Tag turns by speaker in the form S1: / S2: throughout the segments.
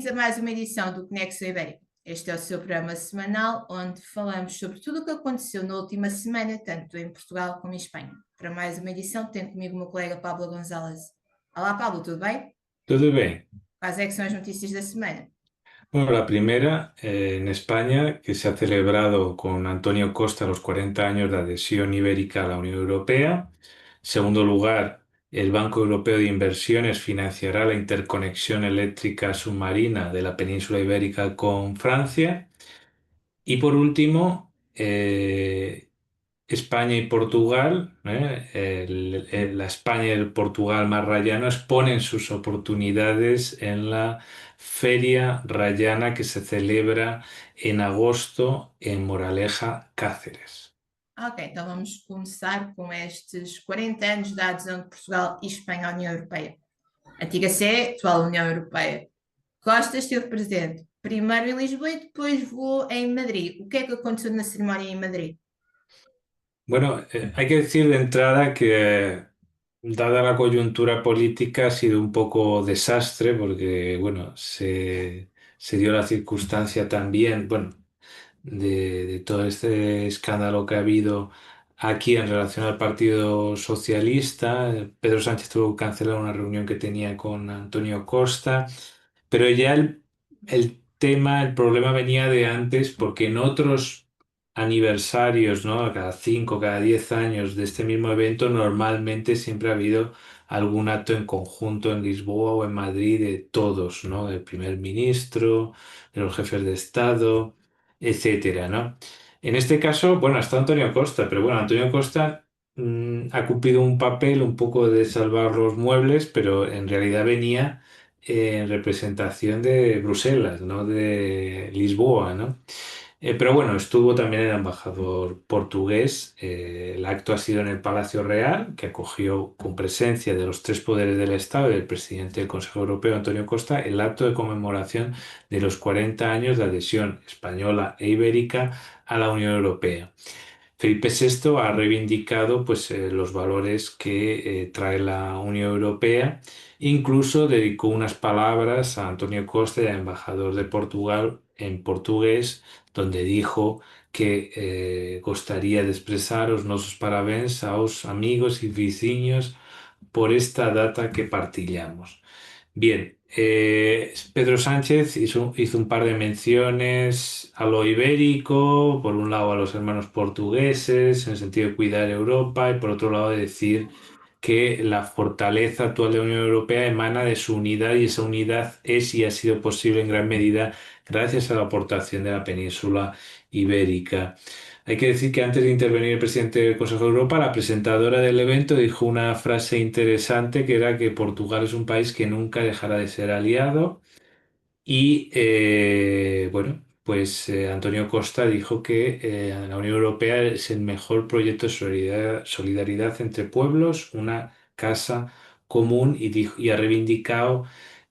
S1: Bem-vindos a mais uma edição do Conexão Ibérica. Este é o seu programa semanal, onde falamos sobre tudo o que aconteceu na última semana, tanto em Portugal como em Espanha. Para mais uma edição, tenho comigo o meu colega Pablo González. Olá, Pablo, tudo bem?
S2: Todo bien.
S1: Quais é que são as notícias da semana?
S2: Bueno, la primera en España, que se ha celebrado con Antonio Costa los 40 años de adhesión ibérica a la Unión Europea. Segundo lugar, el Banco Europeo de Inversiones financiará la interconexión eléctrica submarina de la península ibérica con Francia. Y por último, España y Portugal, la España y el Portugal más rayano exponen sus oportunidades en la Feria Rayana que se celebra en agosto en Moraleja, Cáceres.
S1: Ok, então vamos começar com estes 40 anos da adesão de Portugal e Espanha à União Europeia. Antiga CE, atual União Europeia. Costa esteve presente, primeiro em Lisboa e depois voou em Madrid. O que é que aconteceu na cerimónia em Madrid?
S2: Bueno, hay que decir de entrada que, dada la coyuntura política, ha sido un poco desastre porque, bueno, se dio la circunstancia también, bueno, de todo este escándalo que ha habido aquí en relación al Partido Socialista. Pedro Sánchez tuvo que cancelar una reunión que tenía con Antonio Costa, pero ya el tema, el problema venía de antes porque en otros aniversarios, ¿no? Cada 5, cada 10 años de este mismo evento, normalmente siempre ha habido algún acto en conjunto en Lisboa o en Madrid de todos, ¿no? Del primer ministro, de los jefes de Estado, etcétera, ¿no? En este caso, bueno, está Antonio Costa, pero bueno, Antonio Costa ha cumplido un papel un poco de salvar los muebles, pero en realidad venía en representación de Bruselas, no de Lisboa, ¿no? Pero bueno, estuvo también el embajador portugués. El acto ha sido en el Palacio Real, que acogió con presencia de los tres poderes del Estado y del presidente del Consejo Europeo, Antonio Costa, el acto de conmemoración de los 40 años de adhesión española e ibérica a la Unión Europea. Felipe VI ha reivindicado pues, los valores que trae la Unión Europea. Incluso dedicó unas palabras a Antonio Costa, embajador de Portugal, en portugués, donde dijo que gostaría de expresar os nosos parabéns aos amigos y vecinos por esta data que partillamos. Bien, Pedro Sánchez hizo un par de menciones a lo ibérico, por un lado a los hermanos portugueses, en el sentido de cuidar Europa, y por otro lado de decir que la fortaleza actual de la Unión Europea emana de su unidad y esa unidad es y ha sido posible en gran medida gracias a la aportación de la península ibérica. Hay que decir que antes de intervenir el presidente del Consejo de Europa, la presentadora del evento dijo una frase interesante que era que Portugal es un país que nunca dejará de ser aliado y bueno, pues Antonio Costa dijo que la Unión Europea es el mejor proyecto de solidaridad entre pueblos, una casa común y ha reivindicado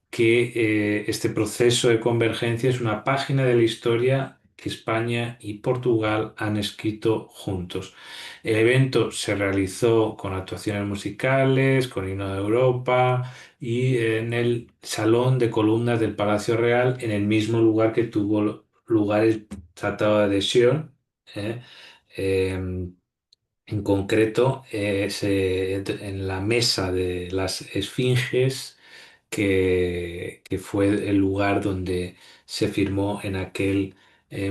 S2: que este proceso de convergencia es una página de la historia que España y Portugal han escrito juntos. El evento se realizó con actuaciones musicales, con himno de Europa y en el Salón de Columnas del Palacio Real, en el mismo lugar que tuvo lugar el Tratado de Adhesión. ¿eh? Em, en concreto, en la mesa de las Esfinges, que fue el lugar donde se firmó en aquel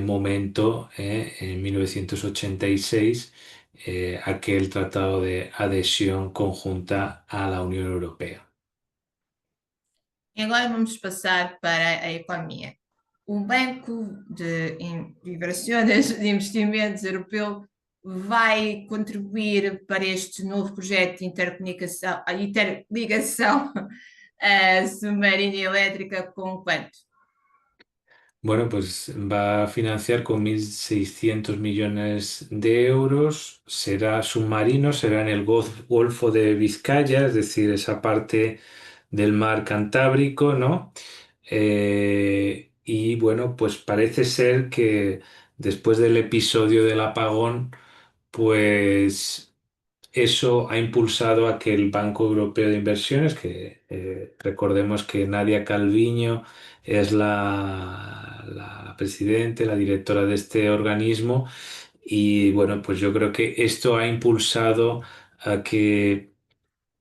S2: momento, en 1986, aquel tratado de adhesión conjunta a la Unión Europea.
S1: E agora vamos passar para a economia. O Banco de Inversiones de Investimentos Europeu vai contribuir para este novo projeto de intercomunicação, a interligação submarina e elétrica com quanto?
S2: Bueno, pues va a financiar con 1.600 millones de euros. Será submarino, será en el Golfo de Vizcaya, es decir, esa parte del mar Cantábrico, ¿no? Y bueno, pues parece ser que después del episodio del apagón, pues eso ha impulsado a que el Banco Europeo de Inversiones, que recordemos que Nadia Calviño es la presidenta, la directora de este organismo, y bueno, pues yo creo que esto ha impulsado a que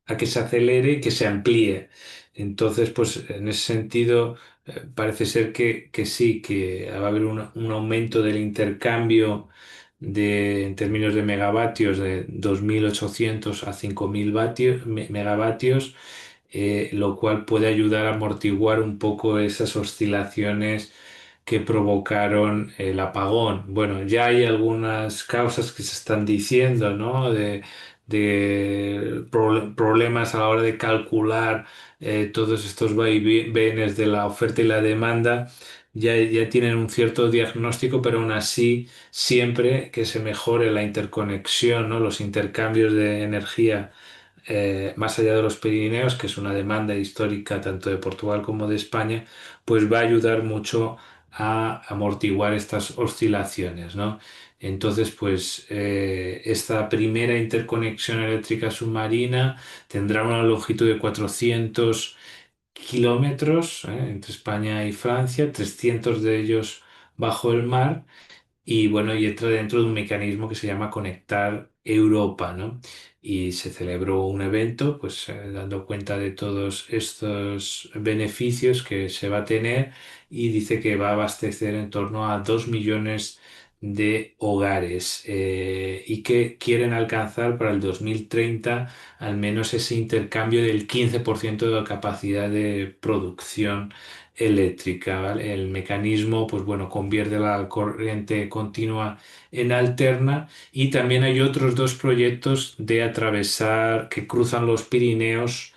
S2: se acelere y que se amplíe. Entonces, pues en ese sentido, parece ser que sí, que va a haber un aumento del intercambio en términos de megavatios de 2.800 a 5.000 megavatios, lo cual puede ayudar a amortiguar un poco esas oscilaciones que provocaron el apagón. Bueno, ya hay algunas causas que se están diciendo, ¿no? De problemas a la hora de calcular todos estos vaivenes de la oferta y la demanda. Ya tienen un cierto diagnóstico, pero aún así, siempre que se mejore la interconexión, ¿no? Los intercambios de energía más allá de los Pirineos, que es una demanda histórica tanto de Portugal como de España, pues va a ayudar mucho a amortiguar estas oscilaciones, ¿no? Entonces, pues esta primera interconexión eléctrica submarina tendrá una longitud de 400 kilómetros, entre España y Francia, 300 de ellos bajo el mar, y bueno, y entra dentro de un mecanismo que se llama Conectar Europa, ¿no? Y se celebró un evento, pues dando cuenta de todos estos beneficios que se va a tener, y dice que va a abastecer en torno a 2 millones de hogares, y que quieren alcanzar para el 2030 al menos ese intercambio del 15% de la capacidad de producción eléctrica, ¿vale? El mecanismo, pues bueno, convierte la corriente continua en alterna, y también hay otros dos proyectos de atravesar, que cruzan los Pirineos,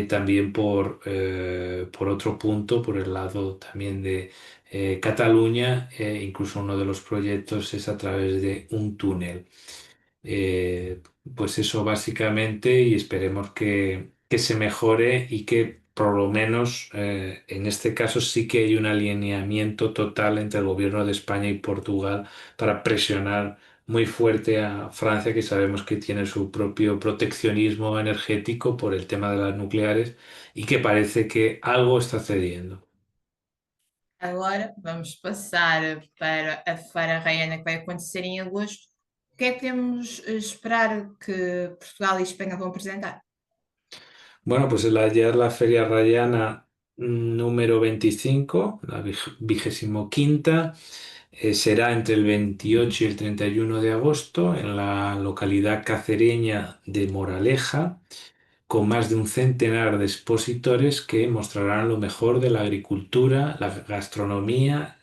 S2: también por otro punto, por el lado también de Cataluña. Incluso uno de los proyectos es a través de un túnel. Eh, pues eso básicamente, y esperemos que se mejore y que por lo menos en este caso sí que hay un alineamiento total entre el gobierno de España y Portugal para presionar muy fuerte a Francia, que sabemos que tiene su propio proteccionismo energético por el tema de las nucleares, y que parece que algo está cediendo.
S1: Agora vamos passar para a Feira Raiana que vai acontecer em agosto. O que é que temos a esperar que Portugal e Espanha vão apresentar?
S2: Bueno, pues ya es la Feria Rayana número 25, la 25ª. Será entre el 28 y el 31 de agosto en la localidad cacereña de Moraleja, con más de un centenar de expositores que mostrarán lo mejor de la agricultura, la gastronomía,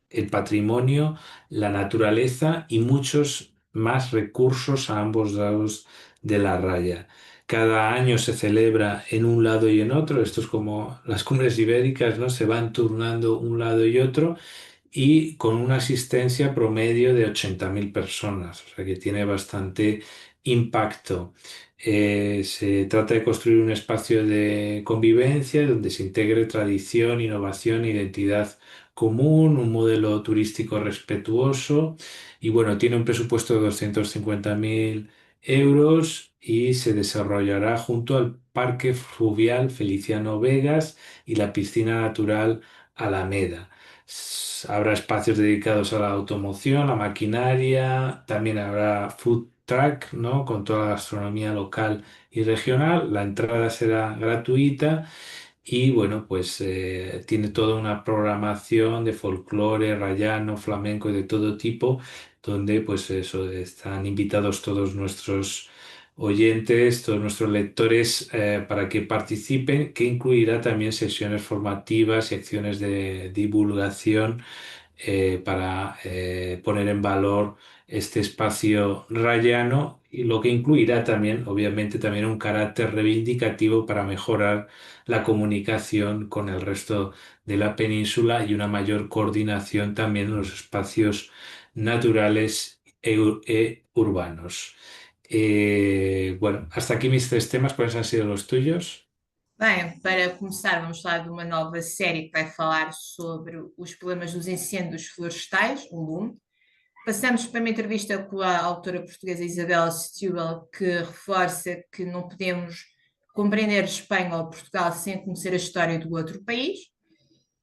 S2: el patrimonio, la naturaleza y muchos más recursos a ambos lados de la raya. Cada año se celebra en un lado y en otro. Esto es como las cumbres ibéricas, ¿no? Se van turnando un lado y otro, y con una asistencia promedio de 80.000 personas, o sea que tiene bastante impacto. Se trata de construir un espacio de convivencia donde se integre tradición, innovación, identidad común, un modelo turístico respetuoso, y bueno, tiene un presupuesto de 250.000 euros, y se desarrollará junto al Parque Fluvial Feliciano Vegas y la piscina natural Alameda. Habrá espacios dedicados a la automoción, la maquinaria, también habrá food truck, ¿no? Con toda la gastronomía local y regional. La entrada será gratuita, y bueno, pues tiene toda una programación de folclore, rayano, flamenco y de todo tipo, donde pues eso, están invitados todos nuestros oyentes, todos nuestros lectores, para que participen, que incluirá también sesiones formativas y acciones de divulgación, para poner en valor este espacio rayano, y lo que incluirá también, obviamente, también un carácter reivindicativo para mejorar la comunicación con el resto de la península, y una mayor coordinación también en los espacios naturales e urbanos. Bueno, hasta aquí mis tres temas. ¿Cuáles han sido los tuyos?
S1: Bem, para começar, vamos falar de uma nova série que vai falar sobre os problemas dos incêndios florestais, o lume. Passamos para uma entrevista com a autora portuguesa Isabel Setúbal, que reforça que não podemos compreender Espanha ou Portugal sem conhecer a história do outro país.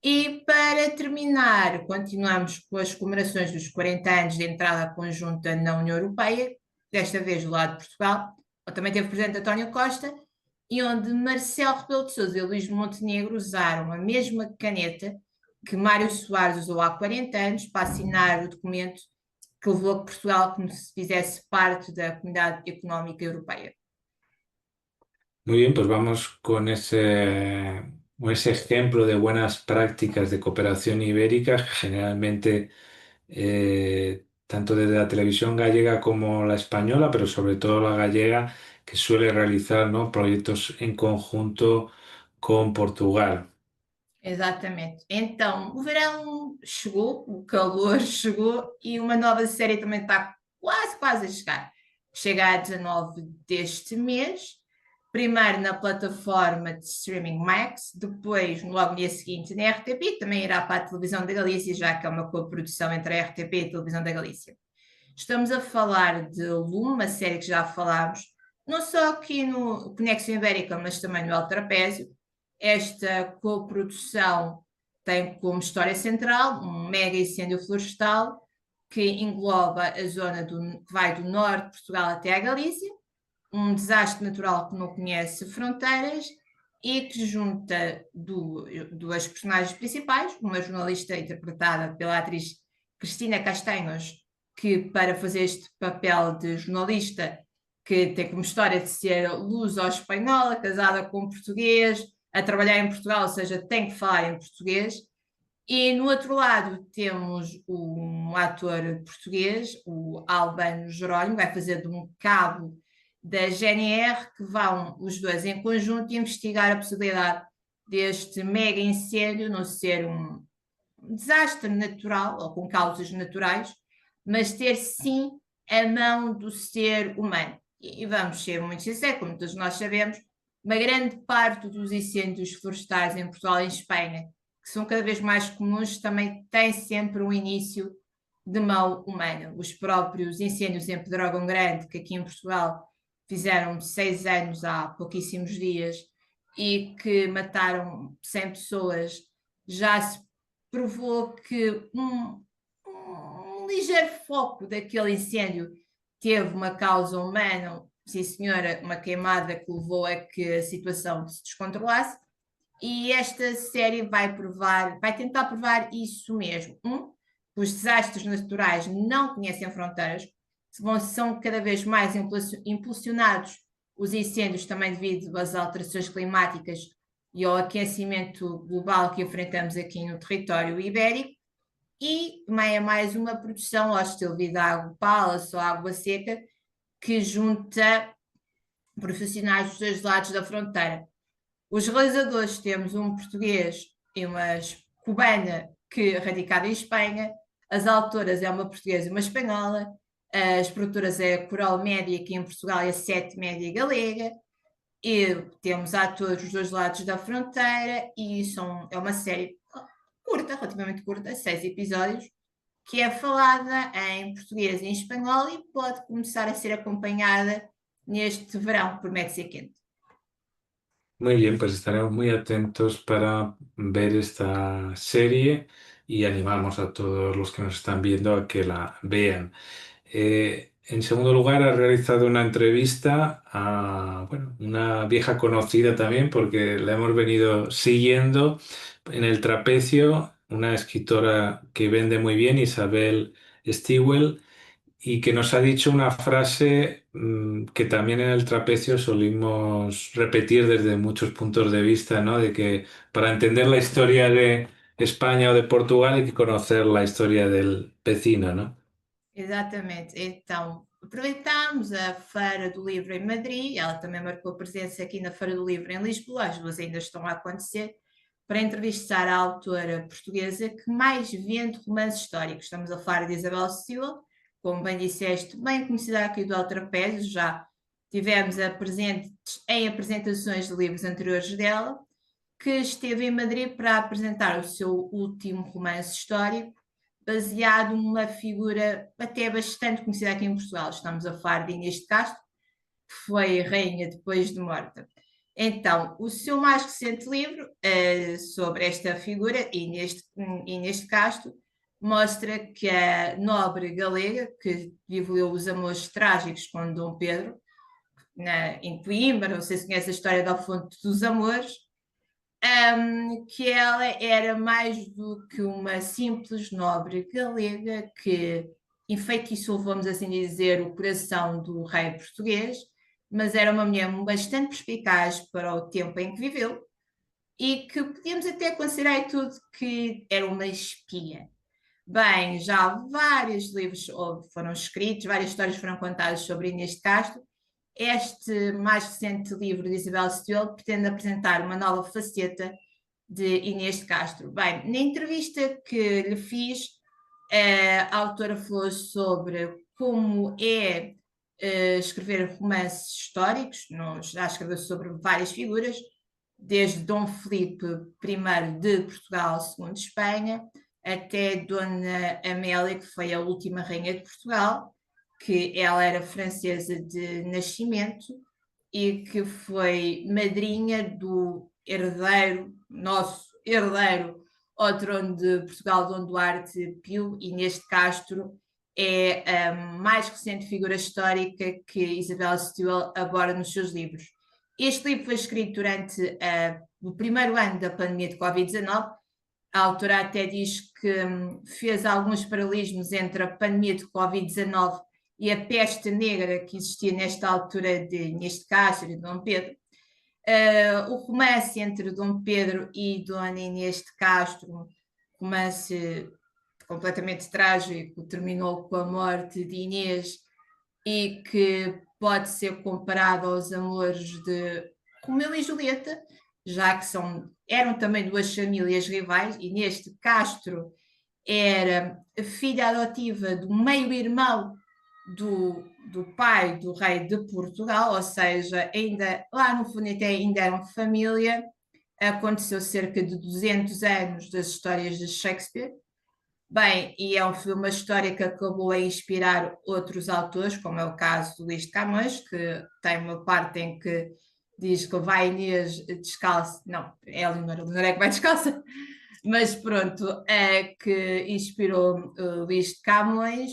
S1: E para terminar, continuamos com as comemorações dos 40 anos de entrada conjunta na União Europeia, desta vez do lado de Portugal, onde também teve o presidente António Costa, e onde Marcelo Rebelo de Sousa e Luís Montenegro usaram a mesma caneta que Mário Soares usou há 40 anos para assinar o documento que levou a Portugal como se fizesse parte da Comunidade Económica Europeia.
S2: Muy bien, pues vamos con ese ejemplo de buenas prácticas de cooperación ibérica que generalmente tanto desde la televisión gallega como la española, pero sobre todo la gallega, que suele realizar, ¿no?, proyectos en conjunto con Portugal.
S1: Exatamente. Então, o verão chegou, o calor chegou e uma nova série também está quase a chegar. Chega a 19 deste mês, primeiro na plataforma de streaming Max, depois, logo no dia seguinte, na RTP, também irá para a Televisão da Galícia, já que é uma coprodução entre a RTP e a Televisão da Galícia. Estamos a falar de Lume, uma série que já falámos, não só aqui no Conexão Ibérica, mas também no El Trapézio. Esta coprodução tem como história central um mega incêndio florestal que engloba a zona que vai do norte de Portugal até a Galícia, um desastre natural que não conhece fronteiras e que junta duas personagens principais, uma jornalista interpretada pela atriz Cristina Castanhos, que para fazer este papel de jornalista, que tem como história de ser luso-espanhola, casada com um português, a trabalhar em Portugal, ou seja, tem que falar em português. E no outro lado temos um ator português, o Albano Jerónimo, vai fazer de um cabo da GNR, que vão os dois em conjunto investigar a possibilidade deste mega incêndio não ser um desastre natural ou com causas naturais, mas ter sim a mão do ser humano. E vamos ser muito sinceros, como todos nós sabemos, uma grande parte dos incêndios florestais em Portugal e em Espanha, que são cada vez mais comuns, também tem sempre um início de mão humana. Os próprios incêndios em Pedrógão Grande, que aqui em Portugal fizeram 6 anos há pouquíssimos dias e que mataram 100 pessoas, já se provou que um ligeiro foco daquele incêndio teve uma causa humana, sim senhora, uma queimada que levou a que a situação se descontrolasse, e esta série vai tentar provar isso mesmo. Os desastres naturais não conhecem fronteiras, são cada vez mais impulsionados os incêndios também devido às alterações climáticas e ao aquecimento global que enfrentamos aqui no território ibérico, e é mais uma produção ao estilo Vida Água Palace ou Água Seca, que junta profissionais dos dois lados da fronteira. Os realizadores, temos um português e uma cubana que radicada em Espanha, as autoras é uma portuguesa e uma espanhola, as produtoras é a Coral Média aqui em Portugal e a Sete Média galega, e temos atores dos dois lados da fronteira, e é uma série curta, relativamente curta, 6 episódios, que é falada em português e em espanhol e pode começar a ser acompanhada neste verão, que promete ser quente.
S2: Muy bien, pues estaremos muy atentos para ver esta serie y animamos a todos los que nos están viendo a que la vean. En segundo lugar, ha realizado una entrevista a, bueno, una vieja conocida también, porque la hemos venido siguiendo en El Trapecio, una escritora que vende muy bien, Isabel Stewell, y que nos ha dicho una frase que también en El Trapecio solimos repetir desde muchos puntos de vista, ¿no? De que para entender la historia de España o de Portugal hay que conocer la historia del vecino, ¿no?
S1: Exatamente. Então, aproveitámos a Feira do Livro em Madrid, ela também marcou presença aqui na Feira do Livro em Lisboa, as duas ainda estão a acontecer, para entrevistar a autora portuguesa que mais vende romances históricos. Estamos a falar de Isabel Silva, como bem disseste, bem conhecida aqui do El Trapézio, já tivemos em apresentações de livros anteriores dela, que esteve em Madrid para apresentar o seu último romance histórico, baseado numa figura até bastante conhecida aqui em Portugal. Estamos a falar de Inês de Castro, que foi rainha depois de morta. Então, o seu mais recente livro sobre esta figura, Inês de Castro, mostra que a nobre galega, que viveu os amores trágicos com Dom Pedro, em Coimbra, não sei se conhece a história da Fonte dos Amores, que ela era mais do que uma simples nobre galega que enfeitiçou, vamos assim dizer, o coração do rei português, mas era uma mulher bastante perspicaz para o tempo em que viveu e que podíamos até considerar tudo que era uma espia. Bem, já vários livros foram escritos, várias histórias foram contadas sobre Inês de Castro. Este mais recente livro de Isabel Stewart pretende apresentar uma nova faceta de Inês de Castro. Bem, na entrevista que lhe fiz, a autora falou sobre como é escrever romances históricos, já escreveu sobre várias figuras, desde Dom Filipe I de Portugal, II de Espanha, até Dona Amélia, que foi a última rainha de Portugal, que ela era francesa de nascimento e que foi madrinha do herdeiro, nosso herdeiro ao trono de Portugal, Dom Duarte Pio, e Inês de Castro é a mais recente figura histórica que Isabel Stewart aborda nos seus livros. Este livro foi escrito durante o primeiro ano da pandemia de Covid-19. A autora até diz que fez alguns paralelismos entre a pandemia de Covid-19 e a peste negra que existia nesta altura de Inês de Castro e de Dom Pedro. O romance entre Dom Pedro e Dona Inês de Castro, romance completamente trágico, terminou com a morte de Inês e que pode ser comparado aos amores de Romeu e Julieta, já que eram também duas famílias rivais. Inês de Castro era filha adotiva do meio-irmão do pai do rei de Portugal, ou seja, ainda lá no fundo até ainda eram família. Aconteceu cerca de 200 anos das histórias de Shakespeare. Bem, e foi uma história que acabou a inspirar outros autores, como é o caso do Luís de Camões, que tem uma parte em que diz que vai Inês descalça, não, é a Leonor é que vai descalça, mas pronto, que inspirou Luís de Camões,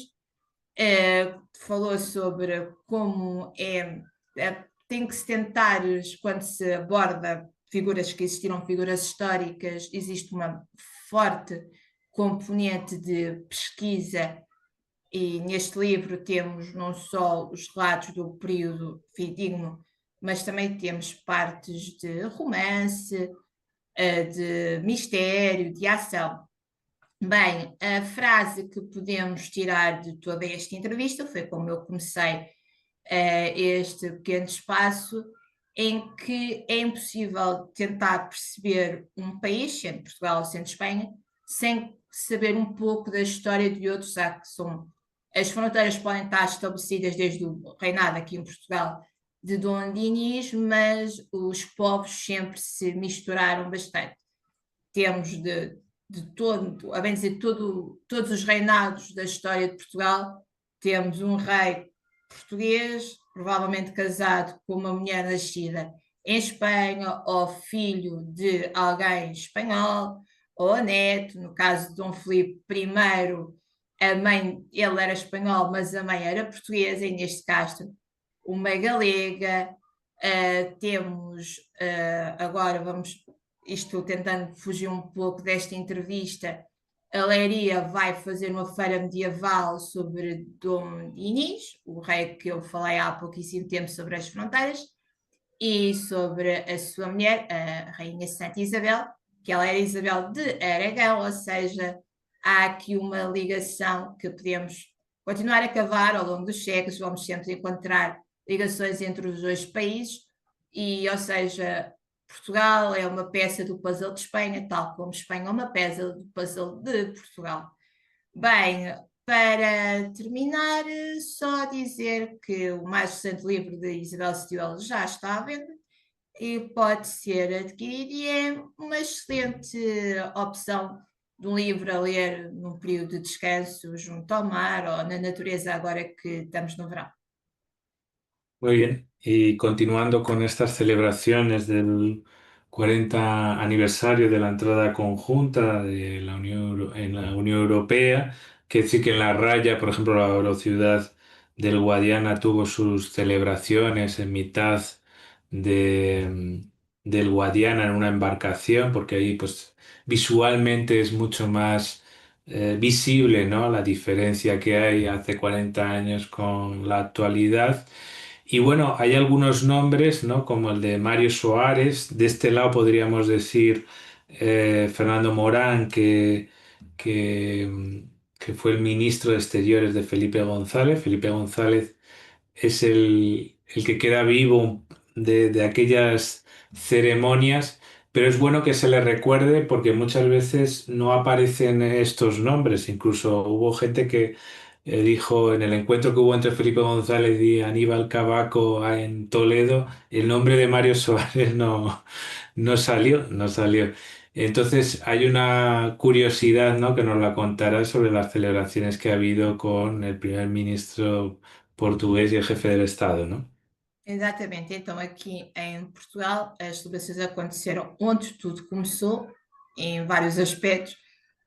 S1: falou sobre como tem que se tentar, quando se aborda figuras que existiram, figuras históricas, existe uma forte componente de pesquisa, e neste livro temos não só os relatos do período fidedigno, mas também temos partes de romance, de mistério, de ação. Bem, a frase que podemos tirar de toda esta entrevista foi como eu comecei este pequeno espaço, em que é impossível tentar perceber um país, sendo Portugal ou sendo Espanha, sem saber um pouco da história de outros, já que as fronteiras podem estar estabelecidas desde o reinado aqui em Portugal de Dom Dinis, mas os povos sempre se misturaram bastante. Temos a bem dizer, todos os reinados da história de Portugal, temos um rei português, provavelmente casado com uma mulher nascida em Espanha, ou filho de alguém espanhol, ou neto. No caso de Dom Filipe I, ele era espanhol, mas a mãe era portuguesa, e neste Castro, uma galega. Temos, agora estou tentando fugir um pouco desta entrevista, a Leiria vai fazer uma feira medieval sobre Dom Dinis, o rei que eu falei há pouquíssimo tempo sobre as fronteiras, e sobre a sua mulher, a Rainha Santa Isabel, que ela era Isabel de Aragão, ou seja, há aqui uma ligação que podemos continuar a cavar ao longo dos séculos, vamos sempre encontrar ligações entre os dois países, e, ou seja, Portugal é uma peça do puzzle de Espanha, tal como Espanha é uma peça do puzzle de Portugal. Bem, para terminar, só dizer que o mais recente livro de Isabel Stewart já está à venda e pode ser adquirido, e é uma excelente opção de um livro a ler num período de descanso junto ao mar ou na natureza, agora que estamos no verão.
S2: Muy bien. Y continuando con estas celebraciones del 40 aniversario de la entrada conjunta de la en la Unión Europea, que decir que en La Raya, por ejemplo, la Eurociudad del Guadiana tuvo sus celebraciones en mitad del Guadiana en una embarcación, porque ahí pues visualmente es mucho más visible, ¿no? La diferencia que hay hace 40 años con la actualidad. Y bueno, hay algunos nombres, ¿no? Como el de Mario Soares. De este lado podríamos decir Fernando Morán, que fue el ministro de Exteriores de Felipe González. Felipe González es el que queda vivo de aquellas ceremonias, pero es bueno que se le recuerde porque muchas veces no aparecen estos nombres. Incluso hubo gente que dijo en el encuentro que hubo entre Felipe González y Aníbal Cavaco en Toledo, el nombre de Mario Soares no salió. Entonces hay una curiosidad, ¿no? Que nos la contará sobre las celebraciones que ha habido con el primer ministro português e el jefe del Estado, ¿no?
S1: Exatamente, então aqui em Portugal as celebrações aconteceram onde tudo começou, em vários aspectos.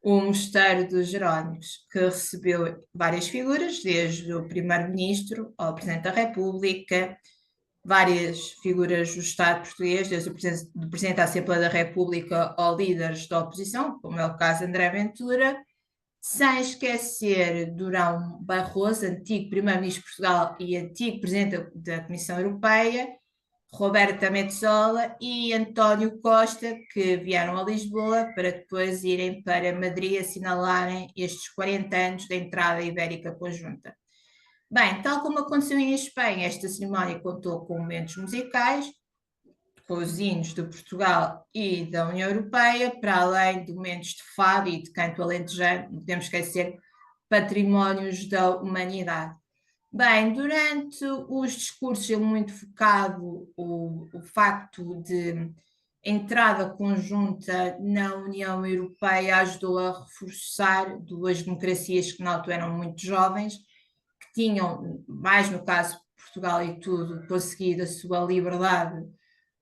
S1: O Mosteiro dos Jerónimos, que recebeu várias figuras, desde o Primeiro-Ministro ao Presidente da República, várias figuras do Estado português, desde o Presidente da Assembleia da República ao líderes da oposição, como é o caso de André Ventura, sem esquecer Durão Barroso, antigo Primeiro-Ministro de Portugal e antigo Presidente da Comissão Europeia, Roberta Metsola e António Costa, que vieram a Lisboa para depois irem para Madrid assinalarem estes 40 anos da entrada ibérica conjunta. Bem, tal como aconteceu em Espanha, esta cerimónia contou com momentos musicais, com os hinos de Portugal e da União Europeia, para além de momentos de fado e de canto alentejano, não podemos esquecer, patrimónios da humanidade. Bem, durante os discursos é muito focado o facto de entrada conjunta na União Europeia ajudou a reforçar duas democracias que na altura eram muito jovens, que tinham, mais no caso de Portugal e tudo, conseguido a sua liberdade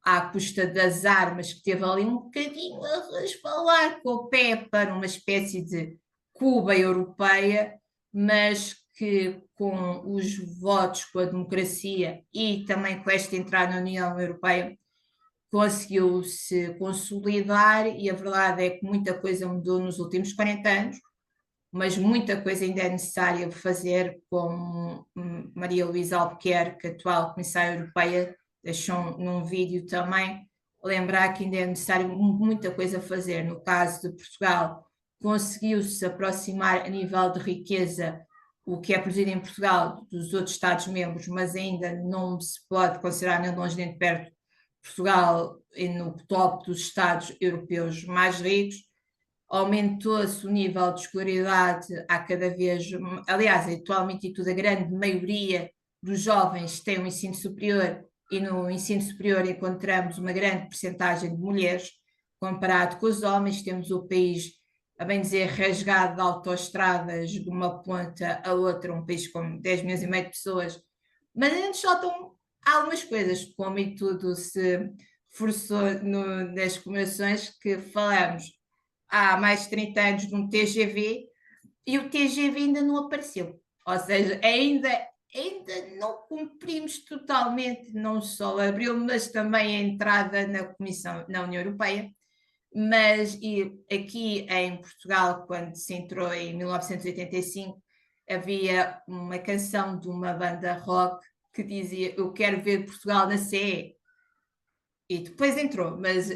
S1: à custa das armas, que teve ali um bocadinho a resvalar com o pé para uma espécie de Cuba europeia, mas que com os votos, com a democracia e também com esta entrada na União Europeia conseguiu se consolidar, e a verdade é que muita coisa mudou nos últimos 40 anos, mas muita coisa ainda é necessária fazer, como Maria Luísa Albuquerque, atual Comissária Europeia, deixou num vídeo também, lembrar que ainda é necessário muita coisa fazer. No caso de Portugal, conseguiu-se aproximar a nível de riqueza o que é produzido em Portugal dos outros Estados-membros, mas ainda não se pode considerar nem longe nem de perto Portugal no top dos Estados europeus mais ricos. Aumentou-se o nível de escolaridade a cada vez, aliás, atualmente e tudo, a grande maioria dos jovens tem um ensino superior, e no ensino superior encontramos uma grande percentagem de mulheres, comparado com os homens. Temos o país, a bem dizer, rasgado de autoestradas de uma ponta a outra, um país com 10 milhões e meio de pessoas, mas ainda nos faltam algumas coisas, como e tudo se forçou nas comemorações que falamos há mais de 30 anos de um TGV, e o TGV ainda não apareceu. Ou seja, ainda não cumprimos totalmente, não só abril, mas também a entrada na Comissão, na União Europeia. Mas aqui em Portugal, quando se entrou em 1985, havia uma canção de uma banda rock que dizia: eu quero ver Portugal na CE. E depois entrou, mas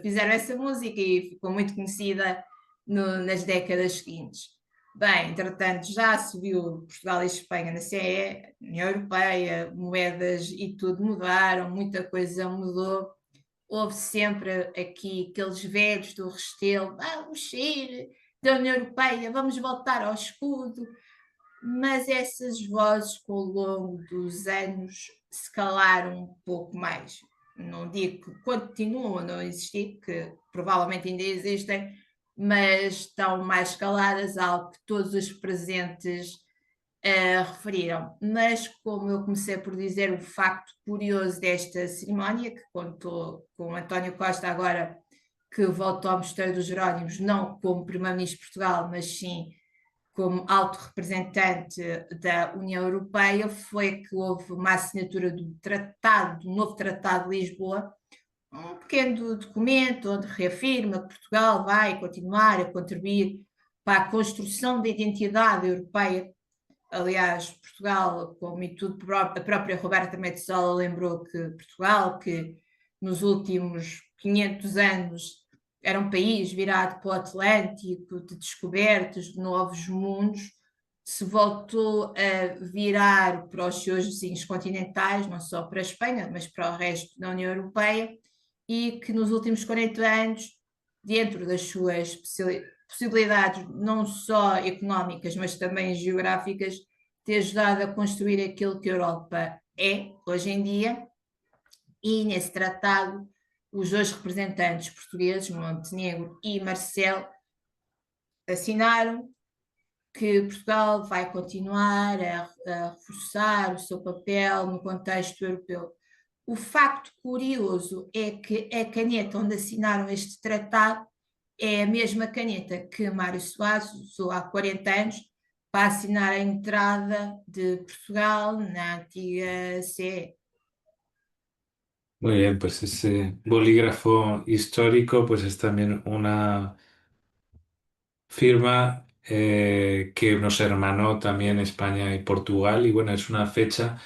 S1: fizeram essa música e ficou muito conhecida nas décadas seguintes. Bem, entretanto, já subiu Portugal e Espanha na CE, União Europeia, moedas e tudo mudaram, muita coisa mudou. Houve sempre aqui aqueles velhos do Restelo: vamos sair da União Europeia, vamos voltar ao escudo. Mas essas vozes, com o longo dos anos, se calaram um pouco mais. Não digo que continuam a não existir, que provavelmente ainda existem, mas estão mais caladas, algo que todos os presentes referiram. Mas, como eu comecei por dizer, o facto curioso desta cerimónia, que contou com António Costa agora, que voltou ao Mosteiro dos Jerónimos, não como Primeiro-Ministro de Portugal, mas sim como alto representante da União Europeia, foi que houve uma assinatura do tratado, do novo Tratado de Lisboa, um pequeno documento onde reafirma que Portugal vai continuar a contribuir para a construção da identidade europeia. Aliás, Portugal, como e tudo, a própria Roberta Metsola lembrou que Portugal, que nos últimos 500 anos era um país virado para o Atlântico, de descobertas, de novos mundos, se voltou a virar para os seus vizinhos continentais, não só para a Espanha, mas para o resto da União Europeia, e que nos últimos 40 anos, dentro das suas possibilidades, não só económicas, mas também geográficas, ter ajudado a construir aquilo que a Europa é hoje em dia. E nesse tratado, os dois representantes portugueses, Montenegro e Marcelo, assinaram que Portugal vai continuar a reforçar o seu papel no contexto europeu. O facto curioso é que a caneta onde assinaram este tratado é a mesma caneta que Mário Soares usou há 40 anos para assinar a entrada de Portugal na antiga CE.
S2: Muy bien, pues ese bolígrafo histórico pues es también una firma que nos hermanó también España y Portugal y bueno, es una fecha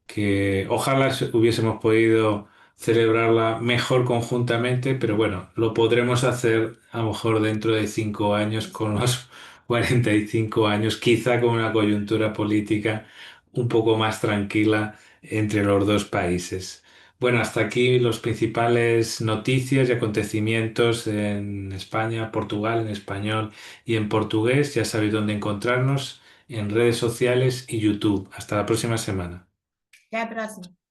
S2: que ojalá hubiésemos podido celebrarla mejor conjuntamente, pero bueno, lo podremos hacer a lo mejor dentro de 5 años, con los 45 años, quizá con una coyuntura política un poco más tranquila entre los dos países. Bueno, hasta aquí los principales noticias y acontecimientos en España, Portugal, en español y en portugués. Ya sabéis dónde encontrarnos en redes sociales y YouTube. Hasta la próxima semana.
S1: Até a próxima.